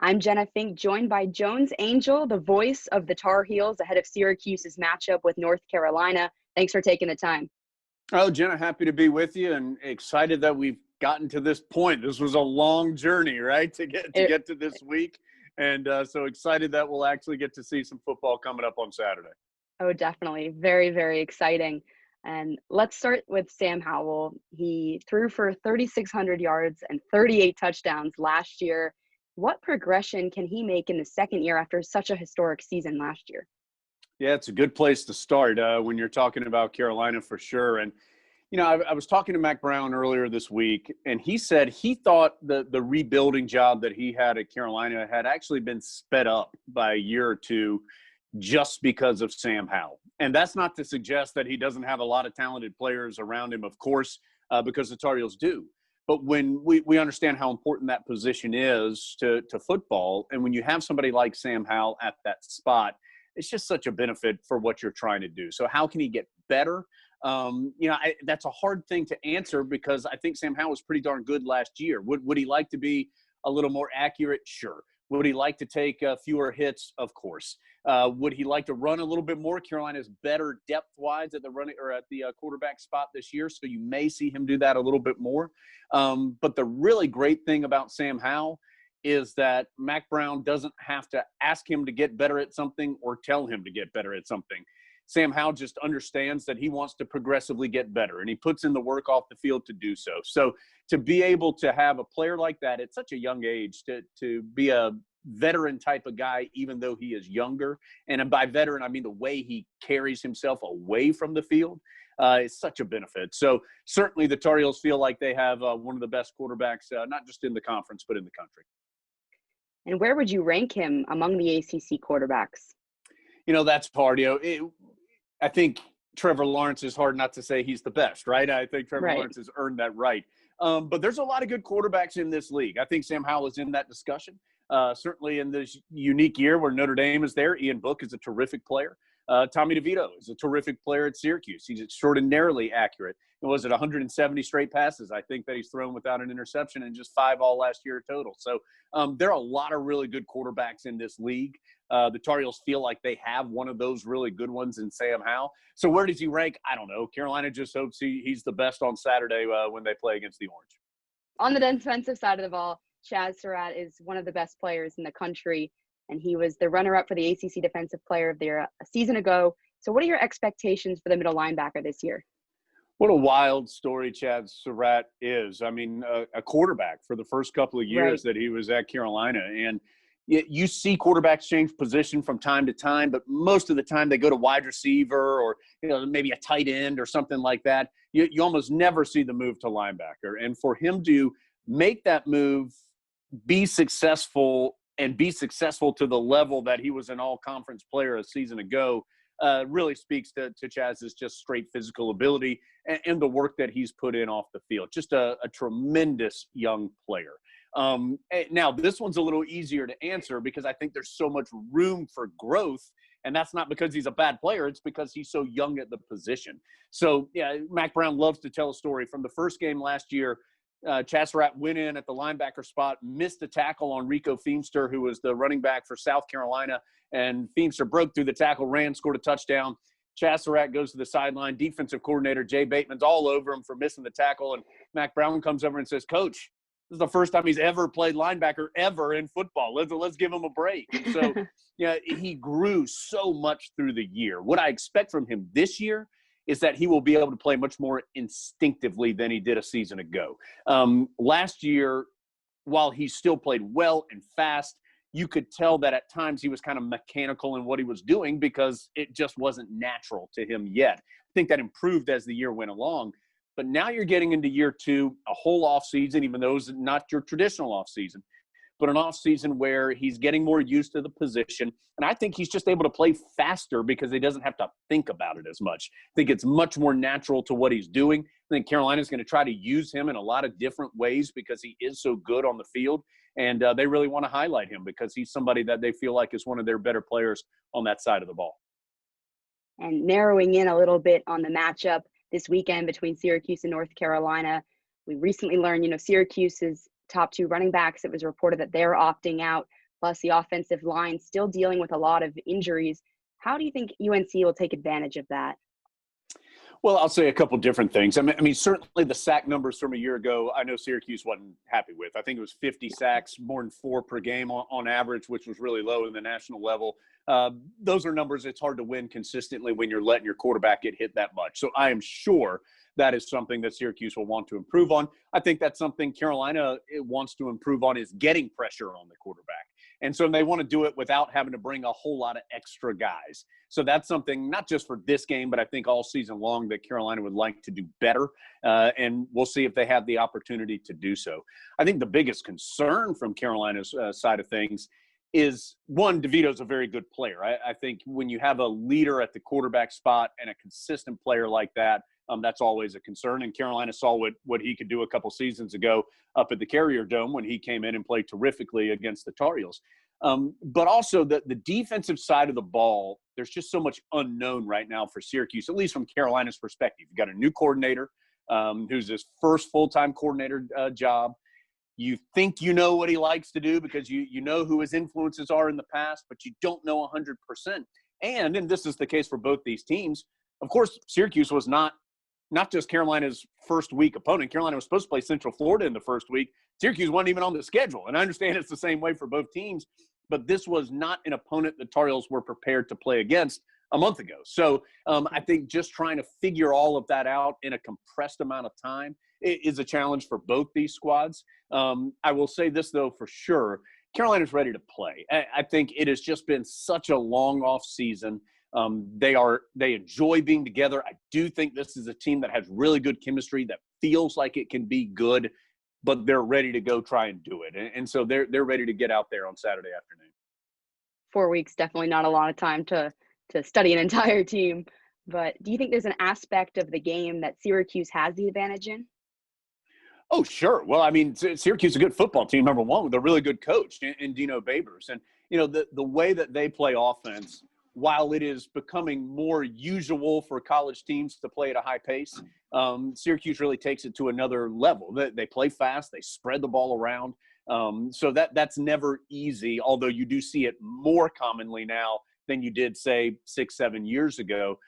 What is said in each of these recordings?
I'm Jenna Fink, joined by Jones Angell, the voice of the Tar Heels ahead of Syracuse's matchup with North Carolina. Thanks for taking the time. Oh, Jenna, happy to be with you and excited that we've gotten to this point. This was a long journey, right, to get to this week. And so excited that we'll actually get to see some football coming up on Saturday. Oh, definitely. Very, very exciting. And let's start with Sam Howell. He threw for 3,600 yards and 38 touchdowns last year. What progression can he make in the second year after such a historic season last year? Yeah, it's a good place to start when you're talking about Carolina for sure. And, you know, I was talking to Mack Brown earlier this week, and he said he thought the rebuilding job that he had at Carolina had actually been sped up by a year or two just because of Sam Howell. And that's not to suggest that he doesn't have a lot of talented players around him, of course, because the Tar Heels do. But when we understand how important that position is to football, and when you have somebody like Sam Howell at that spot, it's just such a benefit for what you're trying to do. So how can he get better? That's a hard thing to answer because I think Sam Howell was pretty darn good last year. Would he like to be a little more accurate? Sure. Would he like to take fewer hits? Of course. Would he like to run a little bit more? Carolina's better depth-wise at the running or at the quarterback spot this year, so you may see him do that a little bit more. But the really great thing about Sam Howell is that Mack Brown doesn't have to ask him to get better at something or tell him to get better at something. Sam Howell just understands that he wants to progressively get better, and he puts in the work off the field to do so. So to be able to have a player like that at such a young age, to be a veteran type of guy, even though he is younger, and by veteran, I mean the way he carries himself away from the field, is such a benefit. So certainly the Tar Heels feel like they have one of the best quarterbacks, not just in the conference, but in the country. And where would you rank him among the ACC quarterbacks? You know, that's hard. I think Trevor Lawrence is hard not to say he's the best, right? I think Trevor Lawrence has earned that right. But there's a lot of good quarterbacks in this league. I think Sam Howell is in that discussion. Certainly in this unique year where Notre Dame is there, Ian Book is a terrific player. Tommy DeVito is a terrific player at Syracuse. He's extraordinarily accurate. And was it 170 straight passes, I think, that he's thrown without an interception, and just 5 all last year total. So there are a lot of really good quarterbacks in this league. The Tar Heels feel like they have one of those really good ones in Sam Howell. So where does he rank? I don't know. Carolina just hopes he's the best on Saturday when they play against the Orange. On the defensive side of the ball, Chaz Surratt is one of the best players in the country, and he was the runner-up for the ACC Defensive Player of the Year a season ago. So what are your expectations for the middle linebacker this year? What a wild story Chaz Surratt is. I mean, a quarterback for the first couple of years that he was at Carolina. And you see quarterbacks change position from time to time, but most of the time they go to wide receiver or, maybe a tight end or something like that. You almost never see the move to linebacker. And for him to make that move, be successful to the level that he was an all-conference player a season ago, really speaks to Chaz's just straight physical ability and the work that he's put in off the field. Just a tremendous young player. Now, this one's a little easier to answer because I think there's so much room for growth, and that's not because he's a bad player. It's because he's so young at the position. So, yeah, Mack Brown loves to tell a story. From the first game last year, Chaz Surratt went in at the linebacker spot, missed a tackle on Rico Feimster, who was the running back for South Carolina, and Feimster broke through the tackle, scored a touchdown. Chaz Surratt goes to the sideline. Defensive coordinator Jay Bateman's all over him for missing the tackle, and Mack Brown comes over and says, "Coach, this is the first time he's ever played linebacker ever in football. Let's give him a break." And so, he grew so much through the year. What I expect from him this year is that he will be able to play much more instinctively than he did a season ago. Last year, while he still played well and fast, you could tell that at times he was kind of mechanical in what he was doing because it just wasn't natural to him yet. I think that improved as the year went along. But now you're getting into year 2, a whole offseason, even though it's not your traditional offseason, but an offseason where he's getting more used to the position. And I think he's just able to play faster because he doesn't have to think about it as much. I think it's much more natural to what he's doing. I think Carolina's going to try to use him in a lot of different ways because he is so good on the field. And they really want to highlight him because he's somebody that they feel like is one of their better players on that side of the ball. And narrowing in a little bit on the matchup this weekend between Syracuse and North Carolina, we recently learned, Syracuse's top 2 running backs, it was reported that they're opting out. plus the offensive line still dealing with a lot of injuries. How do you think UNC will take advantage of that? Well, I'll say a couple different things. I mean, certainly the sack numbers from a year ago, I know Syracuse wasn't happy with. I think it was 50 sacks, more than 4 per game on average, which was really low in the national level. Those are numbers it's hard to win consistently when you're letting your quarterback get hit that much. So I am sure that is something that Syracuse will want to improve on. I think that's something Carolina wants to improve on, is getting pressure on the quarterback. And so they want to do it without having to bring a whole lot of extra guys. So that's something not just for this game, but I think all season long that Carolina would like to do better. And we'll see if they have the opportunity to do so. I think the biggest concern from Carolina's side of things is, one, DeVito's a very good player. I think when you have a leader at the quarterback spot and a consistent player like that, that's always a concern. And Carolina saw what he could do a couple seasons ago up at the Carrier Dome when he came in and played terrifically against the Tar Heels. But also the defensive side of the ball, there's just so much unknown right now for Syracuse, at least from Carolina's perspective. You've got a new coordinator who's his first full-time coordinator job. You think you know what he likes to do because you know who his influences are in the past, but you don't know 100%. And this is the case for both these teams, of course, Syracuse was not just Carolina's first week opponent. Carolina was supposed to play Central Florida in the first week. Syracuse wasn't even on the schedule. And I understand it's the same way for both teams, but this was not an opponent the Tar Heels were prepared to play against a month ago. So I think just trying to figure all of that out in a compressed amount of time is a challenge for both these squads. I will say this, though, for sure. Carolina's ready to play. I think it has just been such a long off season. They enjoy being together. I do think this is a team that has really good chemistry, that feels like it can be good, but they're ready to go try and do it. And so they're ready to get out there on Saturday afternoon. 4 weeks, definitely not a lot of time to study an entire team. But do you think there's an aspect of the game that Syracuse has the advantage in? Oh, sure. Well, I mean, Syracuse is a good football team, number one, with a really good coach in Dino Babers. And, the way that they play offense, while it is becoming more usual for college teams to play at a high pace, Syracuse really takes it to another level. They play fast. They spread the ball around. So that's never easy, although you do see it more commonly now than you did, say, 6-7 years ago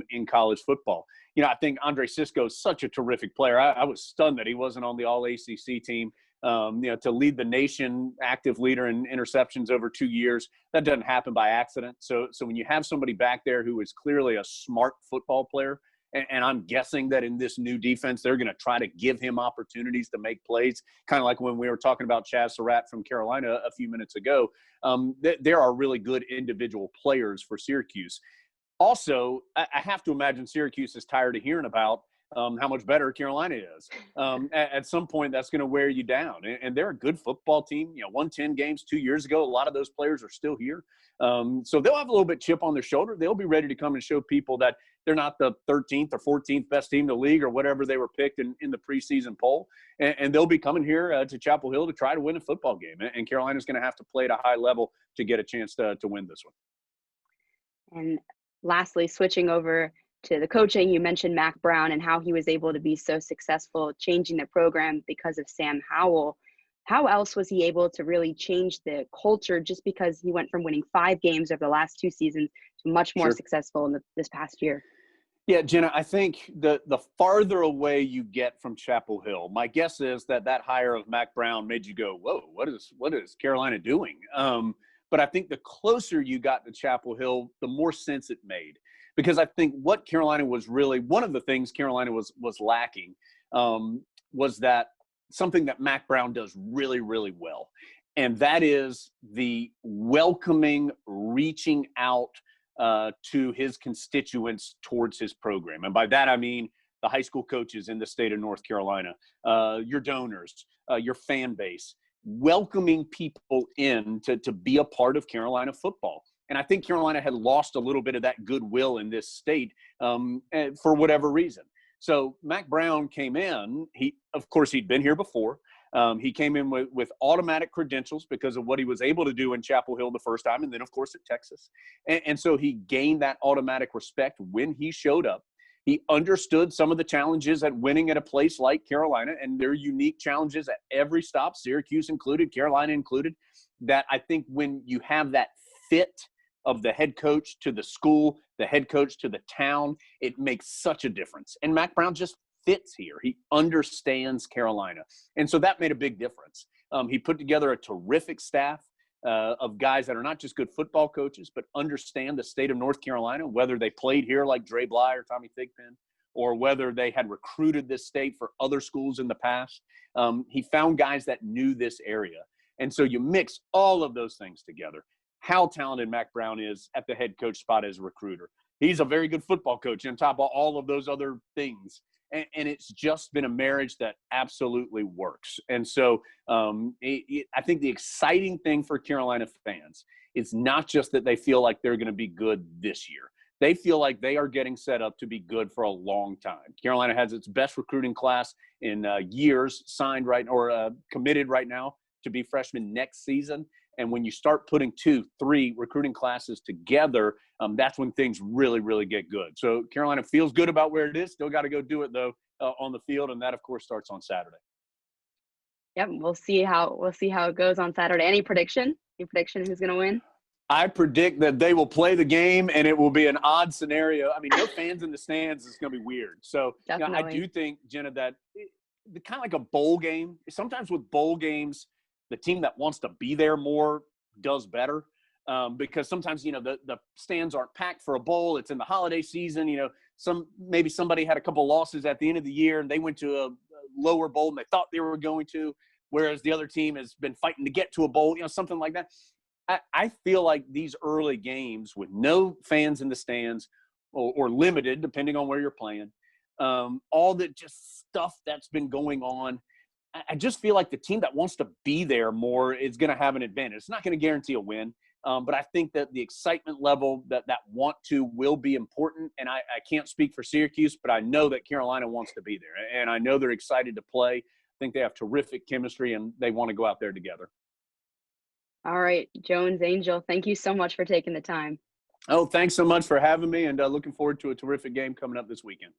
in college football. I think Andre Cisco is such a terrific player. I was stunned that he wasn't on the All-ACC team. To lead the nation, active leader in interceptions over 2 years, that doesn't happen by accident. So when you have somebody back there who is clearly a smart football player, and I'm guessing that in this new defense, they're going to try to give him opportunities to make plays, kind of like when we were talking about Chaz Surratt from Carolina a few minutes ago. There are really good individual players for Syracuse. Also, I have to imagine Syracuse is tired of hearing about how much better Carolina is. At some point, that's going to wear you down. And they're a good football team. Won 10 games 2 years ago. A lot of those players are still here. So they'll have a little bit chip on their shoulder. They'll be ready to come and show people that they're not the 13th or 14th best team in the league or whatever they were picked in the preseason poll. And they'll be coming here to Chapel Hill to try to win a football game. And Carolina's going to have to play at a high level to get a chance to win this one. And lastly, switching over to the coaching, you mentioned Mack Brown and how he was able to be so successful changing the program because of Sam Howell. How else was he able to really change the culture, just because he went from winning 5 games over the last 2 seasons to much more successful in this past year? Yeah, Jenna, I think the farther away you get from Chapel Hill, my guess is that hire of Mack Brown made you go, whoa, what is Carolina doing? But I think the closer you got to Chapel Hill, the more sense it made. Because I think what Carolina was really, one of the things Carolina was lacking was that something that Mack Brown does really, really well. And that is the welcoming, reaching out to his constituents towards his program. And by that, I mean the high school coaches in the state of North Carolina, your donors, your fan base, welcoming people in to be a part of Carolina football. And I think Carolina had lost a little bit of that goodwill in this state for whatever reason. So Mack Brown came in. Of course, he'd been here before. He came in with automatic credentials because of what he was able to do in Chapel Hill the first time, and then, of course, at Texas. And so he gained that automatic respect when he showed up. He understood some of the challenges at winning at a place like Carolina, and there are unique challenges at every stop, Syracuse included, Carolina included, that I think when you have that fit of the head coach to the school, the head coach to the town, it makes such a difference. And Mack Brown just fits here. He understands Carolina. And so that made a big difference. He put together a terrific staff of guys that are not just good football coaches, but understand the state of North Carolina, whether they played here like Dre Bly or Tommy Thigpen, or whether they had recruited this state for other schools in the past. He found guys that knew this area. And so you mix all of those things together. How talented Mack Brown is at the head coach spot as a recruiter. He's a very good football coach on top of all of those other things. And it's just been a marriage that absolutely works. And so I think the exciting thing for Carolina fans is not just that they feel like they're going to be good this year. They feel like they are getting set up to be good for a long time. Carolina has its best recruiting class in years, signed right or committed right now to be freshmen next season. And when you start putting 2, 3 recruiting classes together, that's when things really, really get good. So Carolina feels good about where it is. Still got to go do it, though, on the field. And that, of course, starts on Saturday. Yep, we'll see how it goes on Saturday. Any prediction? Any prediction who's going to win? I predict that they will play the game, and it will be an odd scenario. I mean, no fans in the stands is going to be weird. So I do think, Jenna, that kind of like a bowl game, sometimes with bowl games, the team that wants to be there more does better because sometimes, the stands aren't packed for a bowl. It's in the holiday season. Maybe somebody had a couple losses at the end of the year and they went to a lower bowl and they thought they were going to, whereas the other team has been fighting to get to a bowl, something like that. I feel like these early games with no fans in the stands or limited, depending on where you're playing, all that just stuff that's been going on, I just feel like the team that wants to be there more is going to have an advantage. It's not going to guarantee a win, but I think that the excitement level that want to will be important. And I can't speak for Syracuse, but I know that Carolina wants to be there. And I know they're excited to play. I think they have terrific chemistry, and they want to go out there together. All right, Jones Angell, thank you so much for taking the time. Oh, thanks so much for having me, and looking forward to a terrific game coming up this weekend.